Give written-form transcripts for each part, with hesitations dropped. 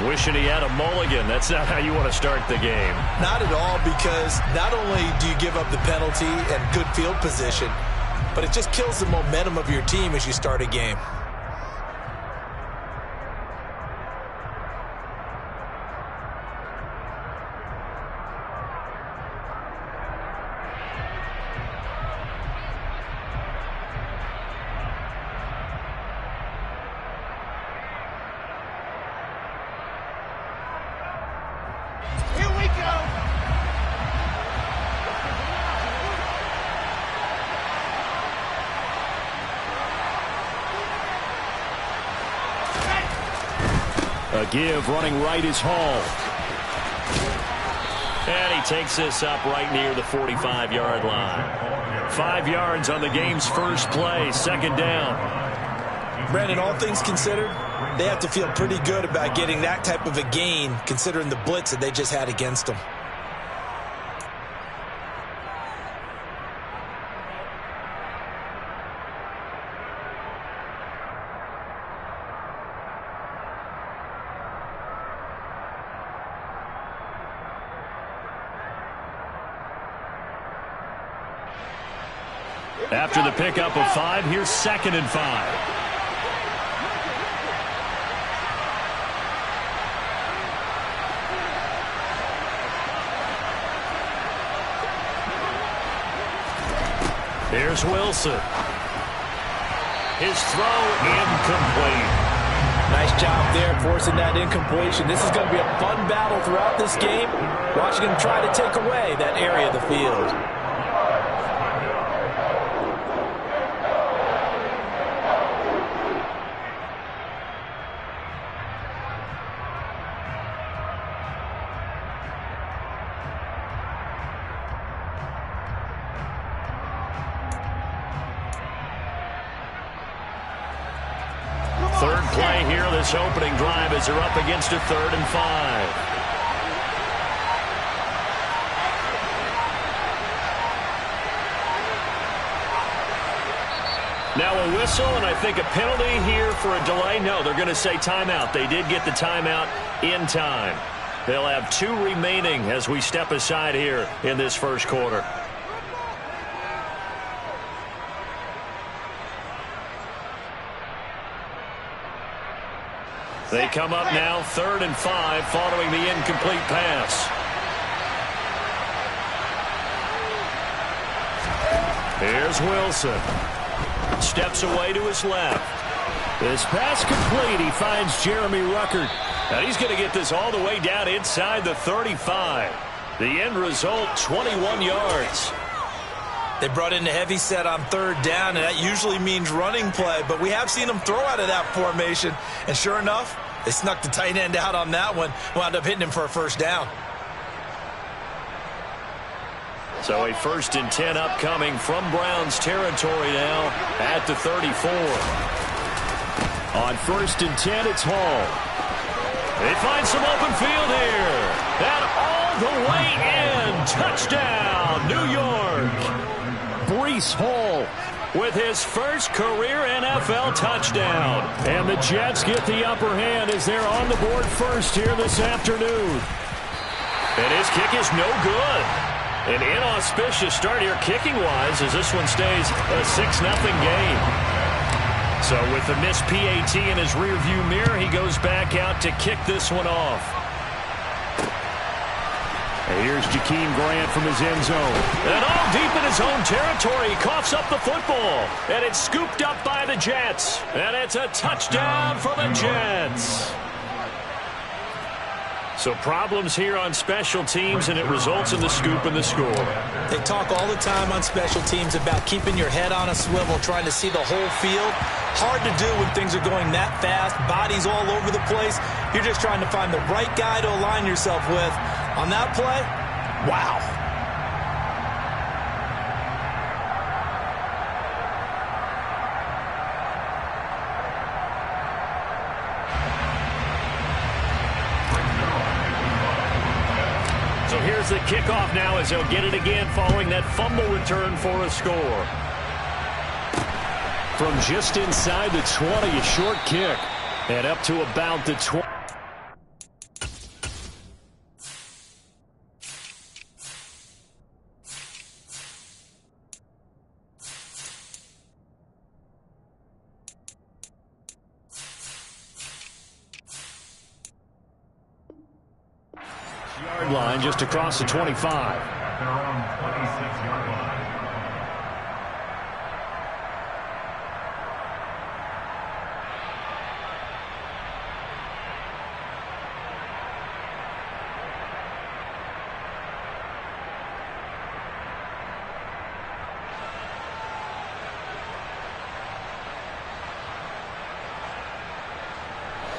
Wishing he had a mulligan. That's not how you want to start the game. Not at all, because not only do you give up the penalty and good field position, but it just kills the momentum of your team as you start a game. A give running right is Hall. And he takes this up right near the 45-yard line. 5 yards on the game's first play, second down. Brandon, all things considered, they have to feel pretty good about getting that type of a gain considering the blitz that they just had against them. After the pickup of 5, here's 2nd and 5. Here's Wilson. His throw incomplete. Nice job there forcing that incompletion. This is going to be a fun battle throughout this game. Watching him try to take away that area of the field. Third play here, this opening drive, as they're up against a 3rd and 5. Now a whistle, and I think a penalty here for a delay. No, they're going to say timeout. They did get the timeout in time. They'll have 2 remaining as we step aside here in this first quarter. They come up now 3rd and 5 following the incomplete pass. Here's Wilson. Steps away to his left. This pass complete. He finds Jeremy Ruckert. And he's going to get this all the way down inside the 35. The end result, 21 yards. They brought in a heavy set on 3rd down, and that usually means running play, but we have seen them throw out of that formation, and sure enough, they snuck the tight end out on that one, wound up hitting him for a 1st down. So a 1st and 10 upcoming from Browns territory now at the 34. On 1st and 10, it's Hall. They find some open field here, and all the way in, touchdown, New York. Breece Hall with his first career NFL touchdown. And the Jets get the upper hand as they're on the board first here this afternoon. And his kick is no good. An inauspicious start here kicking-wise as this one stays a 6-0 game. So with the missed PAT in his rearview mirror, he goes back out to kick this one off. And here's Jakeem Grant from his end zone. And all deep in his own territory. He coughs up the football. And it's scooped up by the Jets. And it's a touchdown for the Jets. So problems here on special teams, and it results in the scoop and the score. They talk all the time on special teams about keeping your head on a swivel, trying to see the whole field. Hard to do when things are going that fast, bodies all over the place. You're just trying to find the right guy to align yourself with. On that play, wow. So here's the kickoff now as they'll get it again following that fumble return for a score. From just inside the 20, a short kick. And up to about the 20. 26-yard line, just across the 25.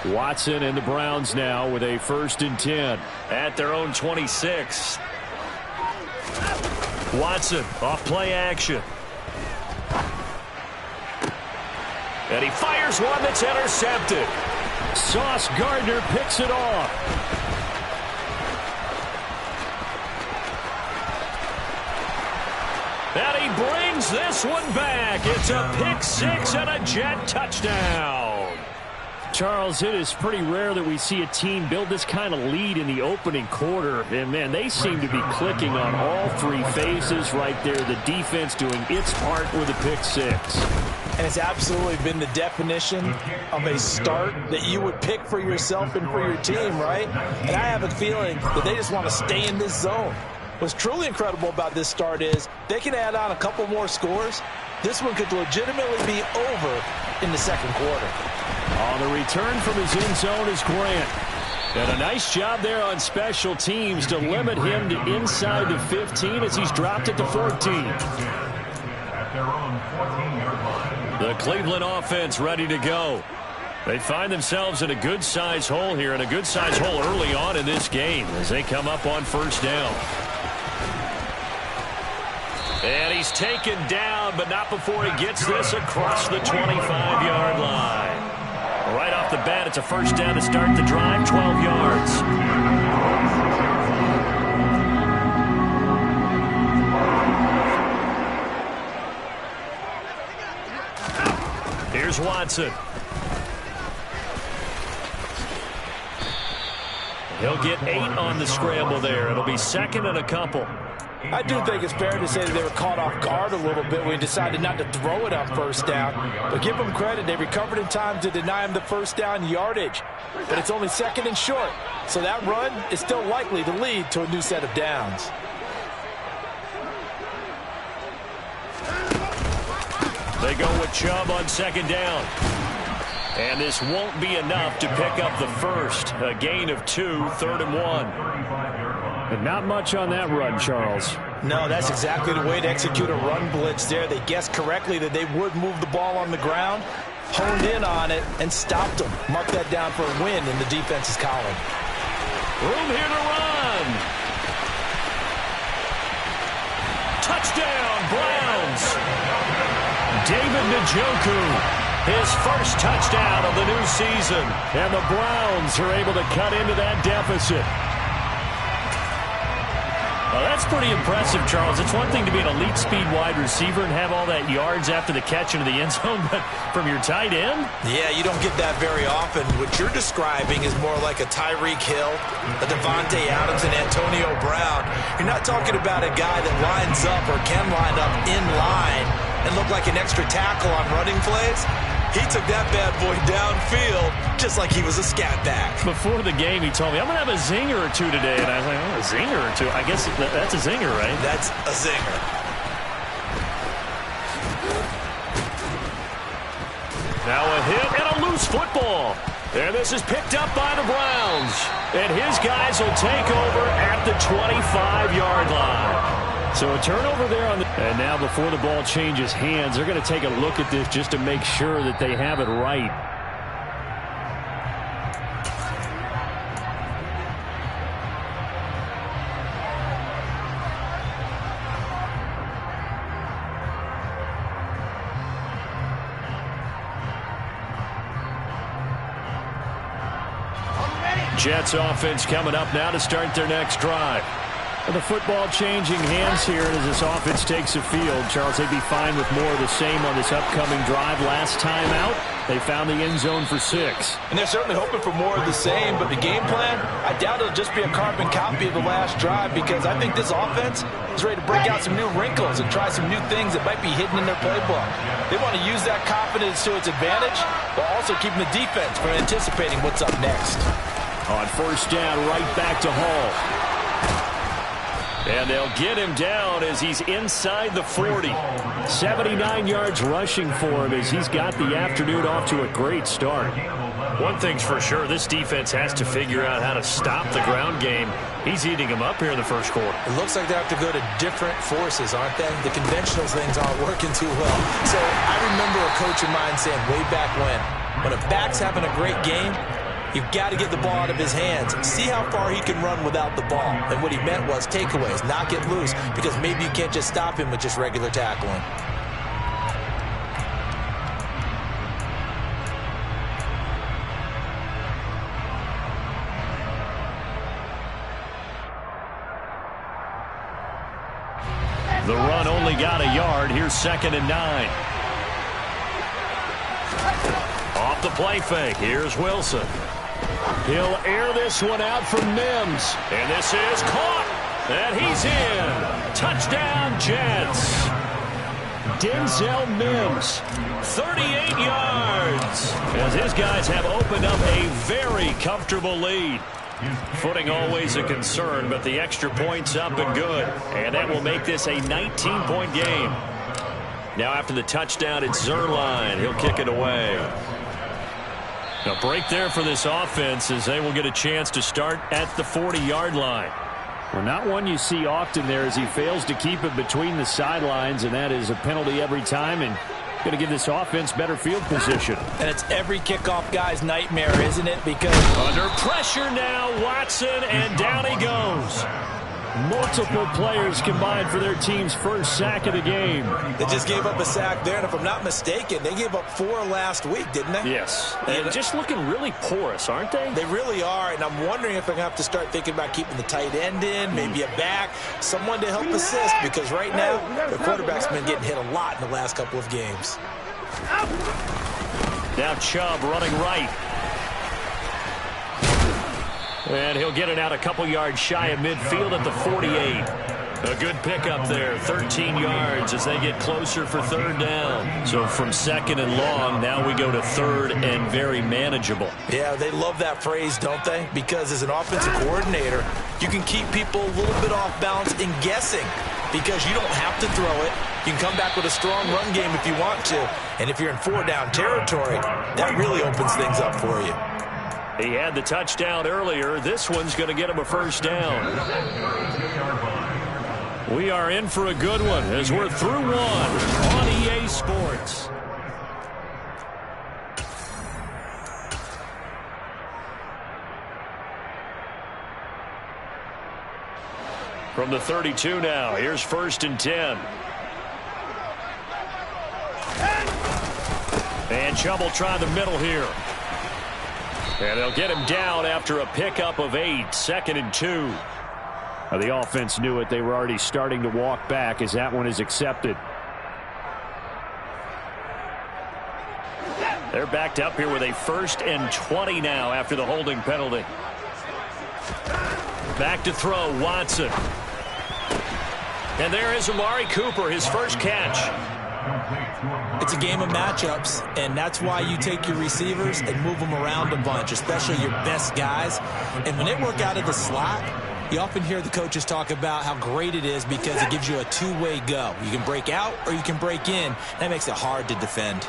Watson and the Browns now with a 1st and 10 at their own 26. Watson off play action. And he fires one that's intercepted. Sauce Gardner picks it off. And he brings this one back. It's a pick six and a Jet touchdown. Charles, it is pretty rare that we see a team build this kind of lead in the opening quarter. And, man, they seem to be clicking on all three phases right there. The defense doing its part with a pick six. And it's absolutely been the definition of a start that you would pick for yourself and for your team, right? And I have a feeling that they just want to stay in this zone. What's truly incredible about this start is they can add on a couple more scores. This one could legitimately be over in the second quarter. On the return from his end zone is Grant. And a nice job there on special teams to limit him to inside the 15 as he's dropped it to 14. The Cleveland offense ready to go. They find themselves in a good-sized hole here, and a good-sized hole early on in this game as they come up on 1st down. And he's taken down, but not before he gets this across the 25-yard line. Right off the bat, it's a 1st down to start the drive, 12 yards. Here's Watson. He'll get 8 on the scramble there. It'll be 2nd and a couple. I do think it's fair to say that they were caught off guard a little bit when he decided not to throw it on 1st down. But give them credit. They recovered in time to deny him the 1st down yardage. But it's only 2nd and short. So that run is still likely to lead to a new set of downs. They go with Chubb on 2nd down. And this won't be enough to pick up the first. A gain of 2, 3rd and 1. And not much on that run, Charles. No, that's exactly the way to execute a run blitz there. They guessed correctly that they would move the ball on the ground, honed in on it, and stopped them. Mark that down for a win in the defense's column. Room here to run. Touchdown, Browns. David Njoku, his first touchdown of the new season. And the Browns are able to cut into that deficit. Well, that's pretty impressive, Charles. It's one thing to be an elite speed wide receiver and have all that yards after the catch into the end zone, but from your tight end? Yeah, you don't get that very often. What you're describing is more like a Tyreek Hill, a Devontae Adams, and Antonio Brown. You're not talking about a guy that lines up or can line up in line and look like an extra tackle on running plays. He took that bad boy downfield just like he was a scat back. Before the game, he told me, I'm going to have a zinger or two today. And I was like, oh, a zinger or two? I guess that's a zinger, right? That's a zinger. Now a hit and a loose football. And this is picked up by the Browns. And his guys will take over at the 25-yard line. So a turnover there on the... And now before the ball changes hands, they're going to take a look at this just to make sure that they have it right. Jets offense coming up now to start their next drive. And the football changing hands here as this offense takes the field. Charles, they'd be fine with more of the same on this upcoming drive. Last time out, they found the end zone for 6. And they're certainly hoping for more of the same, but the game plan, I doubt it'll just be a carbon copy of the last drive because I think this offense is ready to break out some new wrinkles and try some new things that might be hidden in their playbook. They want to use that confidence to its advantage, while also keeping the defense from anticipating what's up next. On 1st down, right back to Hall. And they'll get him down as he's inside the 40. 79 yards rushing for him as he's got the afternoon off to a great start. One thing's for sure, this defense has to figure out how to stop the ground game. He's eating them up here in the first quarter. It looks like they have to go to different forces, aren't they? The conventional things aren't working too well. So I remember a coach of mine saying way back when a back's having a great game, you've got to get the ball out of his hands. See how far he can run without the ball. And what he meant was takeaways, knock it loose, because maybe you can't just stop him with just regular tackling. The run only got a yard. Here's 2nd and 9. Off the play fake. Here's Wilson. He'll air this one out from Mims. And this is caught. And he's in. Touchdown, Jets. Denzel Mims, 38 yards. As his guys have opened up a very comfortable lead. Footing always a concern, but the extra point's up and good. And that will make this a 19-point game. Now after the touchdown, it's Zerline. He'll kick it away. A break there for this offense as they will get a chance to start at the 40-yard line. Well, not one you see often there as he fails to keep it between the sidelines, and that is a penalty every time, and going to give this offense better field position. And it's every kickoff guy's nightmare, isn't it? Because under pressure now, Watson, and down he goes. Multiple players combined for their team's first sack of the game. They just gave up a sack there, and if I'm not mistaken, they gave up 4 last week, didn't they? Yes. And just looking really porous, aren't they? They really are, and I'm wondering if they're going to have to start thinking about keeping the tight end in, maybe a back, someone to help assist, because right now, the quarterback's been getting hit a lot in the last couple of games. Now Chubb running right. And he'll get it out a couple yards shy of midfield at the 48. A good pickup there, 13 yards as they get closer for 3rd down. So from 2nd and long, now we go to 3rd and very manageable. Yeah, they love that phrase, don't they? Because as an offensive coordinator, you can keep people a little bit off balance in guessing because you don't have to throw it. You can come back with a strong run game if you want to. And if you're in 4-down territory, that really opens things up for you. He had the touchdown earlier. This one's going to get him a 1st down. We are in for a good one as we're through one on EA Sports. From the 32 now, here's 1st and 10. And Chubb will try the middle here. And they'll get him down after a pickup of 8, 2nd and 2. Now the offense knew it. They were already starting to walk back as that one is accepted. They're backed up here with a 1st and 20 now after the holding penalty. Back to throw, Watson. And there is Amari Cooper, his first catch. It's a game of matchups, and that's why you take your receivers and move them around a bunch, especially your best guys. And when they work out of the slot, you often hear the coaches talk about how great it is because it gives you a two-way go. You can break out or you can break in. That makes it hard to defend.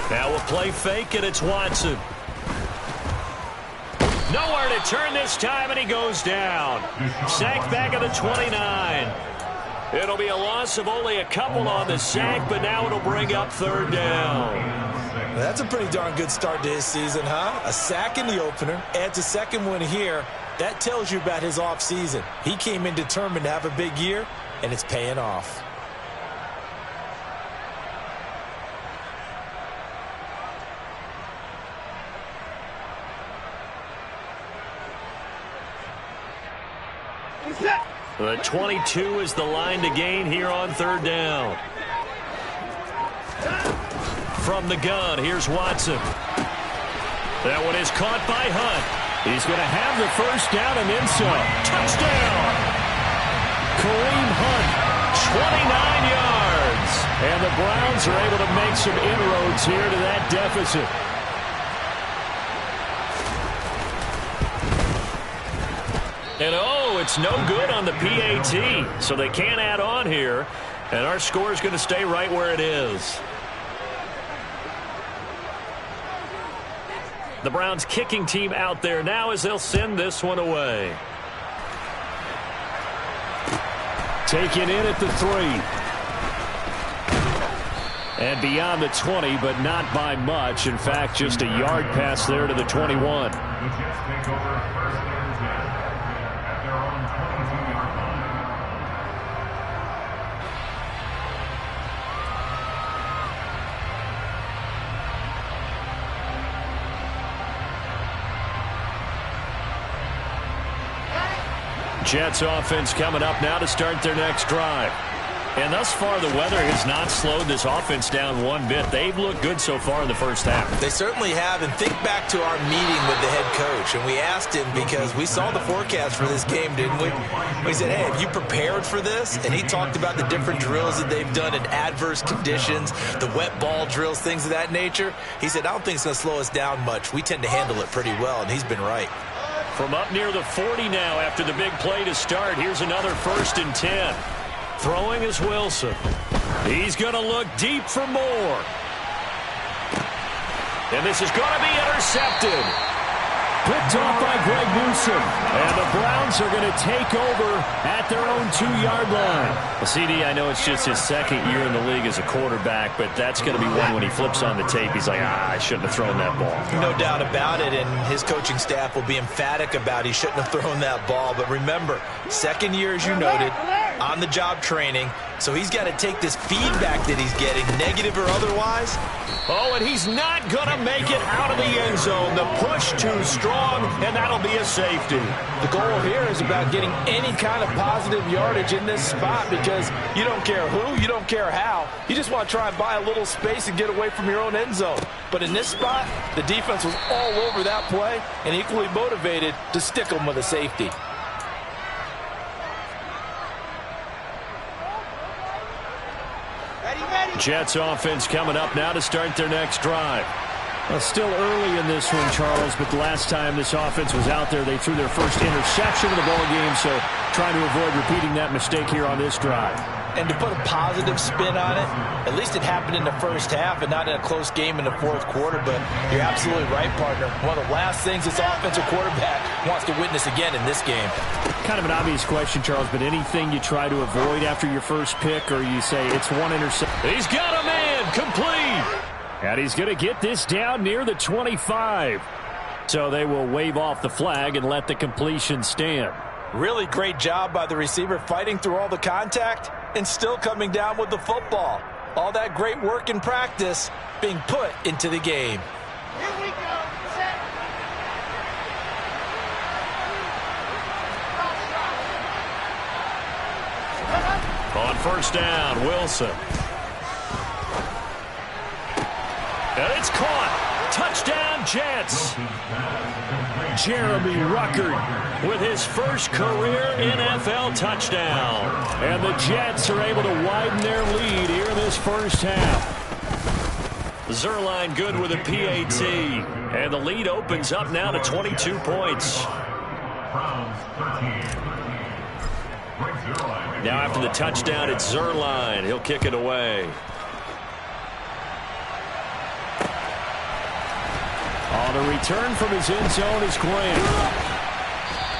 Now a play fake, and it's Watson. Nowhere to turn this time, and he goes down. Sacked back at the 29. It'll be a loss of only a couple on the sack, but now it'll bring up 3rd down. That's a pretty darn good start to his season, huh? A sack in the opener, adds a 2nd one here. That tells you about his offseason. He came in determined to have a big year, and it's paying off. The 22 is the line to gain here on 3rd down. From the gun, here's Watson. That one is caught by Hunt. He's going to have the 1st down and then some. Touchdown! Kareem Hunt, 29 yards. And the Browns are able to make some inroads here to that deficit. And it's no good on the PAT, so they can't add on here, and our score is going to stay right where it is. The Browns kicking team out there now as they'll send this one away. Taken in at the 3. And beyond the 20, but not by much. In fact, just a yard pass there to the 21. Jets offense coming up now to start their next drive. And thus far, the weather has not slowed this offense down one bit. They've looked good so far in the first half. They certainly have. And think back to our meeting with the head coach. And we asked him because we saw the forecast for this game, didn't we? We said, hey, have you prepared for this? And he talked about the different drills that they've done in adverse conditions, the wet ball drills, things of that nature. He said, I don't think it's going to slow us down much. We tend to handle it pretty well, and he's been right. From up near the 40 now after the big play to start. Here's another 1st and 10. Throwing is Wilson. He's going to look deep for more. And this is going to be intercepted. Picked off by Greg Newsome. And the Browns are going to take over at their own 2-yard line. Well, CD, I know it's just his second year in the league as a quarterback, but that's going to be one when he flips on the tape. He's like, I shouldn't have thrown that ball. No doubt about it, and his coaching staff will be emphatic about he shouldn't have thrown that ball. But remember, second year, as you noted, on-the-job training, so he's got to take this feedback that he's getting, negative or otherwise. Oh, and he's not going to make it out of the end zone. The push too strong, and that'll be a safety. The goal here is about getting any kind of positive yardage in this spot because you don't care who, you don't care how. You just want to try and buy a little space and get away from your own end zone. But in this spot, the defense was all over that play and equally motivated to stick them with a safety. Jets offense coming up now to start their next drive. Well, still early in this one, Charles, but the last time this offense was out there, they threw their first interception of the ball game, so trying to avoid repeating that mistake here on this drive. And to put a positive spin on it, at least it happened in the first half and not in a close game in the fourth quarter, but you're absolutely right, partner. One of the last things this offensive quarterback wants to witness again in this game. Kind of an obvious question, Charles, but anything you try to avoid after your first pick, or you say it's one interception? He's got a man, complete! And he's going to get this down near the 25. So they will wave off the flag and let the completion stand. Really great job by the receiver fighting through all the contact and still coming down with the football. All that great work in practice being put into the game. Here we go. Set. On first down, Wilson. And it's caught. Touchdown, Jets. Jeremy Ruckert with his first career NFL touchdown. And the Jets are able to widen their lead here in this first half. Zerline good with a PAT. And the lead opens up now to 22 points. Now after the touchdown, it's Zerline. He'll kick it away. On the return from his end zone is Graham.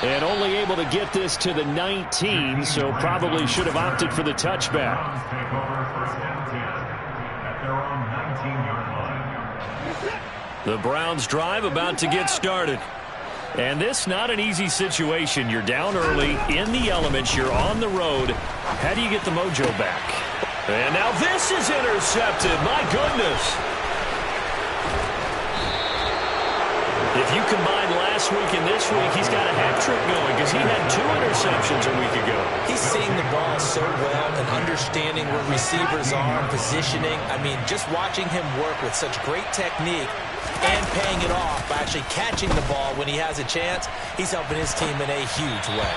And only able to get this to the 19, so probably should have opted for the touchback. The Browns drive about to get started. And this not an easy situation. You're down early, in the elements, you're on the road. How do you get the mojo back? And now this is intercepted. My goodness. If you combine last week and this week, he's got a hat trick going because he had 2 interceptions a week ago. He's seeing the ball so well and understanding where receivers are and positioning. I mean, just watching him work with such great technique and paying it off by actually catching the ball when he has a chance, he's helping his team in a huge way.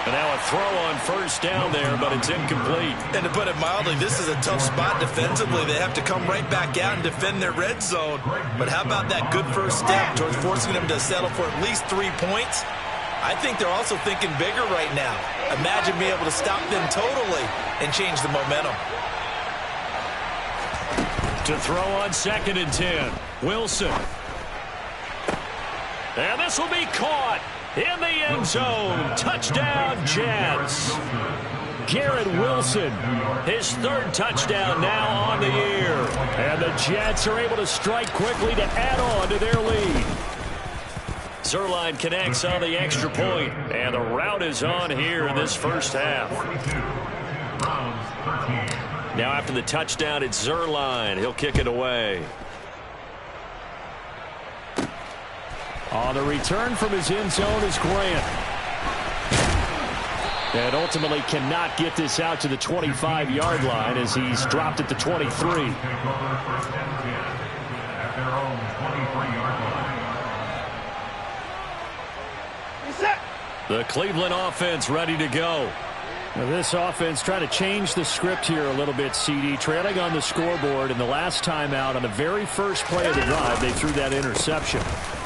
And now a throw on first down there, but it's incomplete. And to put it mildly, this is a tough spot defensively. They have to come right back out and defend their red zone. But how about that good first step towards forcing them to settle for at least 3 points? I think they're also thinking bigger right now. Imagine being able to stop them totally and change the momentum. To throw on 2nd and 10. Wilson. And this will be caught in the end zone. Touchdown, Jets. Garrett Wilson, his 3rd touchdown now on the year. And the Jets are able to strike quickly to add on to their lead. Zerline connects on the extra point, and the route is on here in this first half. Now after the touchdown, it's Zerline. He'll kick it away. On the return from his end zone is Grant. And ultimately cannot get this out to the 25-yard line as he's dropped at the 23. The Cleveland offense ready to go. Now this offense trying to change the script here a little bit, CD. Trailing on the scoreboard, and the last time out on the very first play of the drive, they threw that interception.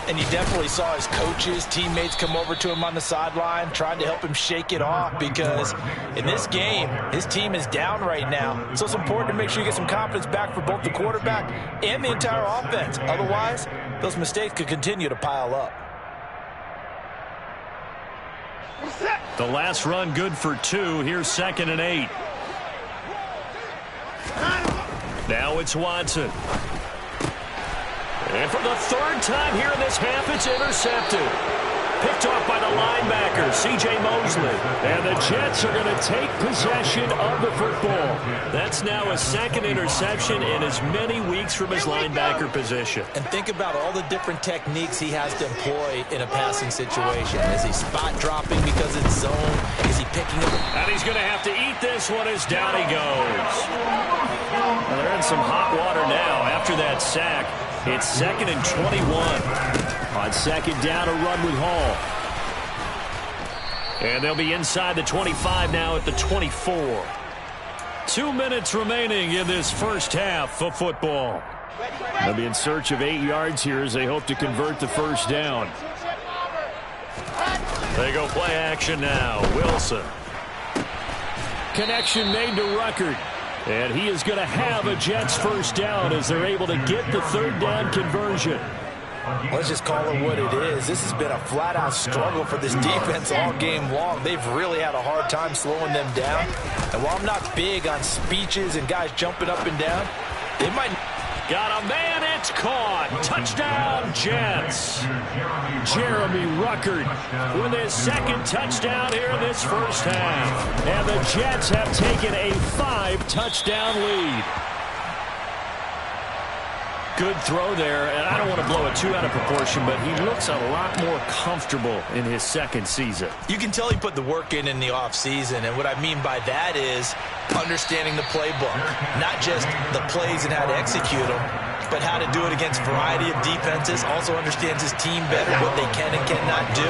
And you definitely saw his coaches, teammates come over to him on the sideline, trying to help him shake it off, because in this game, his team is down right now. So it's important to make sure you get some confidence back for both the quarterback and the entire offense. Otherwise, those mistakes could continue to pile up. The last run good for 2. Here's 2nd and 8. Now it's Watson. And for the 3rd time here in this half, it's intercepted. Picked off by the linebacker, C.J. Mosley. And the Jets are going to take possession of the football. That's now a 2nd interception in as many weeks from his linebacker position. And think about all the different techniques he has to employ in a passing situation. Is he spot dropping because it's zone? Is he picking up? And he's going to have to eat this one as down he goes. Well, they're in some hot water now after that sack. It's 2nd and 21. On 2nd down, a run with Hall. And they'll be inside the 25 now at the 24. 2 minutes remaining in this first half of football. They'll be in search of 8 yards here as they hope to convert the first down. They go play action now. Wilson. Connection made to Ruckert. And he is going to have a Jets first down as they're able to get the 3rd down conversion. Let's just call it what it is. This has been a flat-out struggle for this defense all game long. They've really had a hard time slowing them down. And while I'm not big on speeches and guys jumping up and down, they might... Got a man, it's caught. Touchdown, Jets. Jeremy Ruckert with his 2nd touchdown here in this first half. And the Jets have taken a 5-touchdown lead. Good throw there, and I don't want to blow it too out of proportion, but he looks a lot more comfortable in his 2nd season. You can tell he put the work in the offseason, and what I mean by that is understanding the playbook, not just the plays and how to execute them, but how to do it against a variety of defenses. Also understands his team better, what they can and cannot do.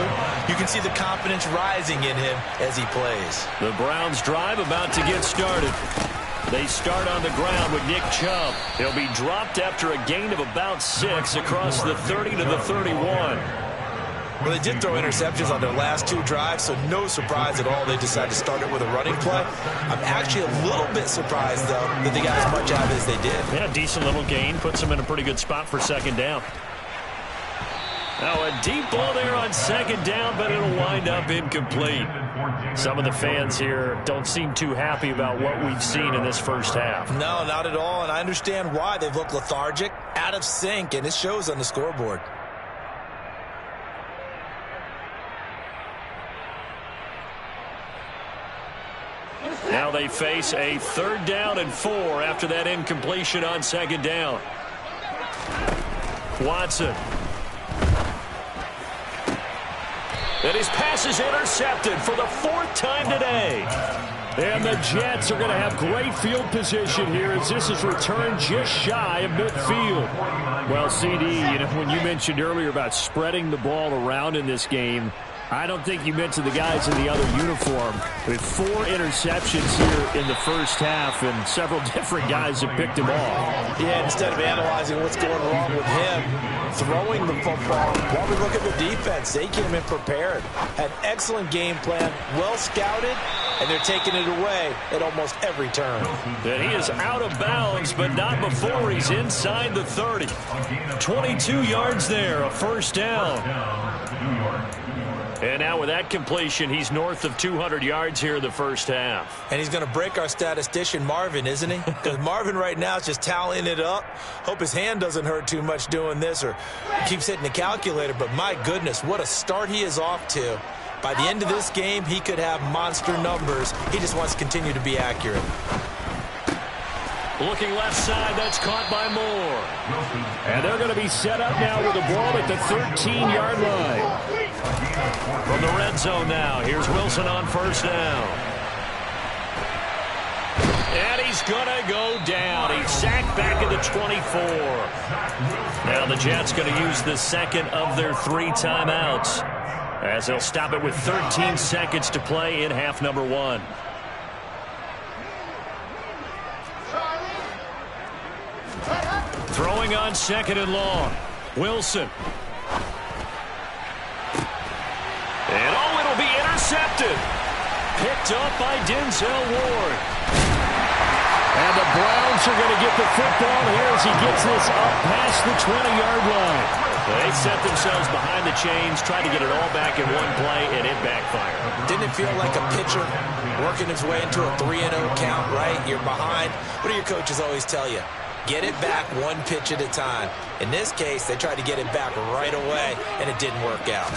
You can see the confidence rising in him as he plays. The Browns drive about to get started. They start on the ground with Nick Chubb. He'll be dropped after a gain of about 6 across the 30 to the 31. Well, they did throw interceptions on their last 2 drives, so no surprise at all they decided to start it with a running play. I'm actually a little bit surprised, though, that they got as much out of it as they did. Yeah, decent little gain. Puts them in a pretty good spot for 2nd down. Now a deep ball there on 2nd down, but it'll wind up incomplete. Some of the fans here don't seem too happy about what we've seen in this first half. No, not at all, and I understand why. They've looked lethargic, out of sync, and it shows on the scoreboard. Now they face a 3rd down and 4 after that incompletion on 2nd down. Watson. And his pass is intercepted for the 4th time today. And the Jets are going to have great field position here as this is returned just shy of midfield. Well, CD, when you mentioned earlier about spreading the ball around in this game, I don't think you mentioned the guys in the other uniform. With 4 interceptions here in the first half, and several different guys have picked him off. Yeah, instead of analyzing what's going wrong with him, throwing the football. While we look at the defense, they came in prepared, had excellent game plan, well scouted, and they're taking it away at almost every turn. And he is out of bounds, but not before he's inside the 30. 22 yards there, a first down. And now with that completion, he's north of 200 yards here in the first half. And he's going to break our statistician, Marvin, isn't he? Because Marvin right now is just tallying it up. Hope his hand doesn't hurt too much doing this or keeps hitting the calculator. But my goodness, what a start he is off to. By the end of this game, he could have monster numbers. He just wants to continue to be accurate. Looking left side, that's caught by Moore. And they're going to be set up now with the ball at the 13-yard line. From the red zone now, here's Wilson on first down. And he's going to go down. He's sacked back at the 24. Now the Jets going to use the second of their 3 timeouts, as they'll stop it with 13 seconds to play in half number 1. Throwing on second and long. Wilson. And it'll be intercepted. Picked up by Denzel Ward. And the Browns are going to get the football here as he gets this up past the 20-yard line. They set themselves behind the chains, tried to get it all back in one play, and it backfired. Didn't it feel like a pitcher working his way into a 3-0 count, right? You're behind. What do your coaches always tell you? Get it back one pitch at a time. In this case, they tried to get it back right away, and it didn't work out.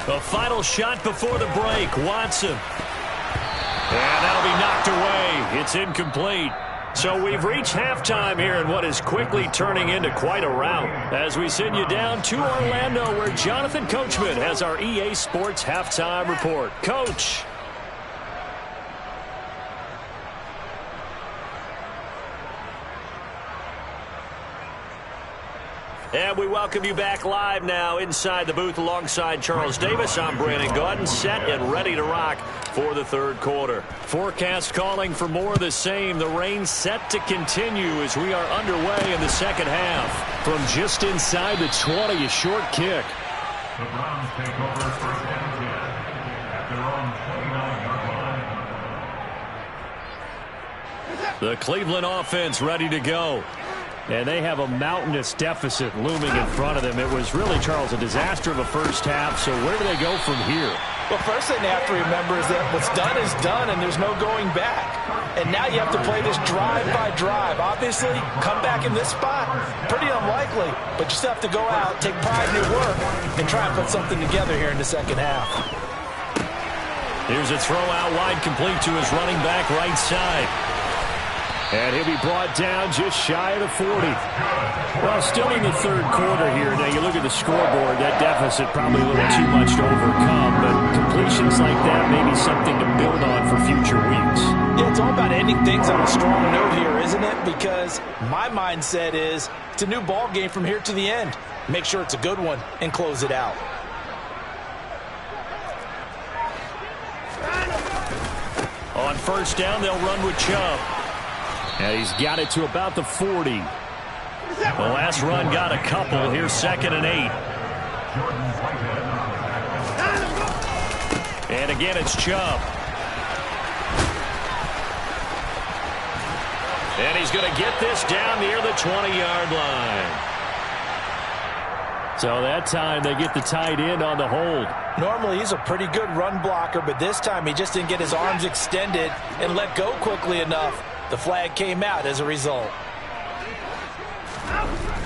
A final shot before the break. Watson. And that'll be knocked away. It's incomplete. So we've reached halftime here in what is quickly turning into quite a rout, as we send you down to Orlando, where Jonathan Coachman has our EA Sports halftime report. Coach. And we welcome you back live now inside the booth alongside Charles Davis. I'm Brandon Gaudin, set and ready to rock for the third quarter. Forecast calling for more of the same. The rain set to continue as we are underway in the second half. From just inside the 20, a short kick. The Browns take over first and 10 at their own 29-yard line. The Cleveland offense ready to go. And they have a mountainous deficit looming in front of them. It was really, Charles, a disaster of a first half. So where do they go from here? Well, first thing they have to remember is that what's done is done, and there's no going back. And now you have to play this drive by drive. Obviously, come back in this spot, pretty unlikely. But you still have to go out, take pride in your work, and try and put something together here in the second half. Here's a throw out wide, complete to his running back right side. And he'll be brought down just shy of the 40. Well, still in the third quarter here. Now, you look at the scoreboard, that deficit probably a little too much to overcome, but completions like that may be something to build on for future weeks. Yeah, it's all about ending things on a strong note here, isn't it? Because my mindset is it's a new ball game from here to the end. Make sure it's a good one and close it out. On first down, they'll run with Chubb. And he's got it to about the 40. The last run got a couple. Here's 2nd and 8. And again, it's Chubb. And he's going to get this down near the 20-yard line. So that time they get the tight end on the hold. Normally he's a pretty good run blocker, but this time he just didn't get his arms extended and let go quickly enough. The flag came out as a result.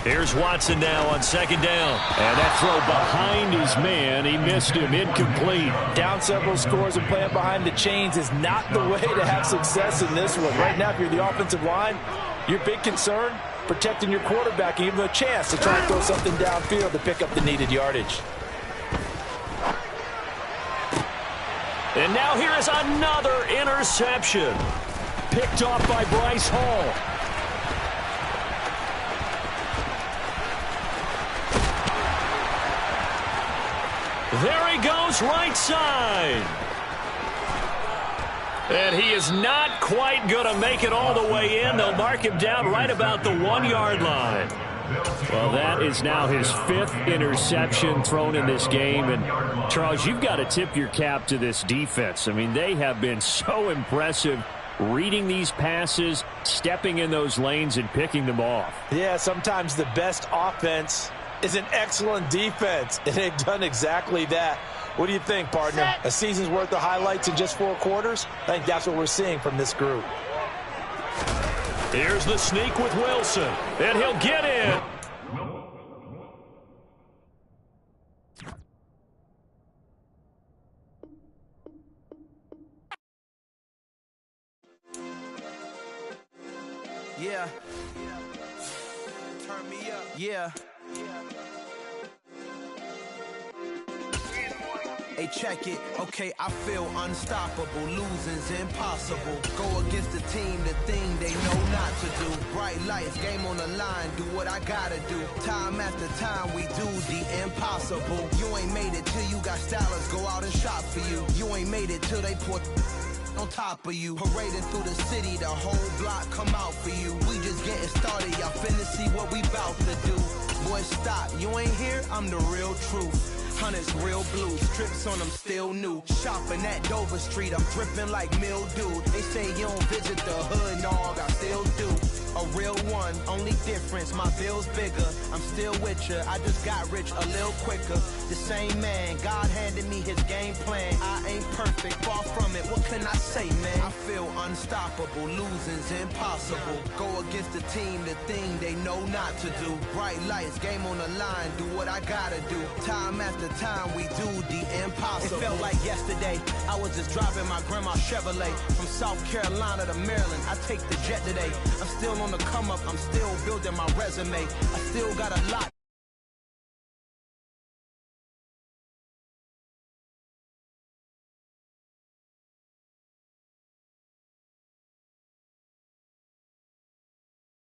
Here's Watson now on 2nd down. And that throw behind his man. He missed him. Incomplete. Down several scores and playing behind the chains is not the way to have success in this one. Right now, if you're the offensive line, your big concern, protecting your quarterback and giving him a chance to try and throw something downfield to pick up the needed yardage. And now here is another interception. Picked off by Bryce Hall. There he goes, right side. And he is not quite going to make it all the way in. They'll mark him down right about the 1-yard line. Well, that is now his fifth interception thrown in this game. And, Charles, you've got to tip your cap to this defense. I mean, they have been so impressive reading these passes, stepping in those lanes, and picking them off. Yeah, sometimes the best offense is an excellent defense, and they've done exactly that. What do you think, partner? A season's worth of highlights in just 4 quarters? I think that's what we're seeing from this group. Here's the sneak with Wilson, and he'll get in. Yeah. Turn me up. Yeah. Hey, check it. Okay, I feel unstoppable. Losing's impossible. Go against the team, the thing they know not to do. Bright lights, game on the line. Do what I gotta do. Time after time, we do the impossible. You ain't made it till you got stylers go out and shop for you. You ain't made it till they put on top of you. Parading through the city, the whole block come out for you. We just getting started, y'all finna see what we bout to do. Boy, stop, you ain't here, I'm the real truth. Hunters, real blue, strips on them still new. Shopping at Dover Street, I'm dripping like mildew. They say you don't visit the hood, dog, I still do. A real one, only difference, my bill's bigger. I'm still with ya, I just got rich a little quicker. The same man, God handed me his game plan. I ain't perfect, far from it, what can I say, man? I feel unstoppable, losing's impossible. Go against the team, the thing they know not to do. Bright lights, game on the line, do what I gotta do. Time after time, we do the impossible. It felt like yesterday, I was just driving my grandma's Chevrolet. From South Carolina to Maryland, I take the jet today. I'm still on the come up, I'm still building my resume. I still got a lot